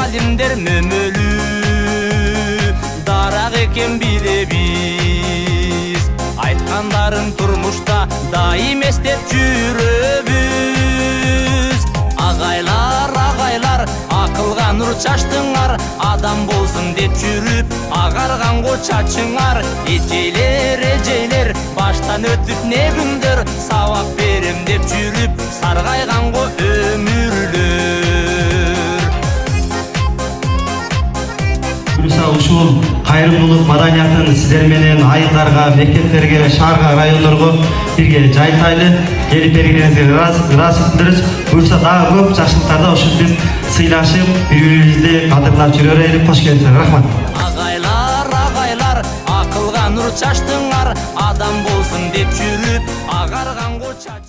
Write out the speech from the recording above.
Мугалимдер мөмөлүү дарак экен билебиз, айткандарын турмушта дайым эстеп жүрөбүз. Агайлар акылга нур чачтыңар, адам болсун деп жүрүп агарганго чачыңар. Эжейлер баштан өтүп не күндөр, сабак берем деп жүрүп саргайганго өмүрлөр. Ушул кайрымдуулук маданиятын сиздер менен айылдарга, мектептерге, шаарга, райондорго бирге жайылтайлы. Келип бергениңизге ыраазычылык. Буюрса дагы көп жакшылыктарда ушул биз сыйлашып, бири-бирибизди кадырлап жүрө берели. Кош келипсиздер. Рахмат. Агайлар акылга нур чачтыңар, адам болсун деп жүрүп агарганго чач.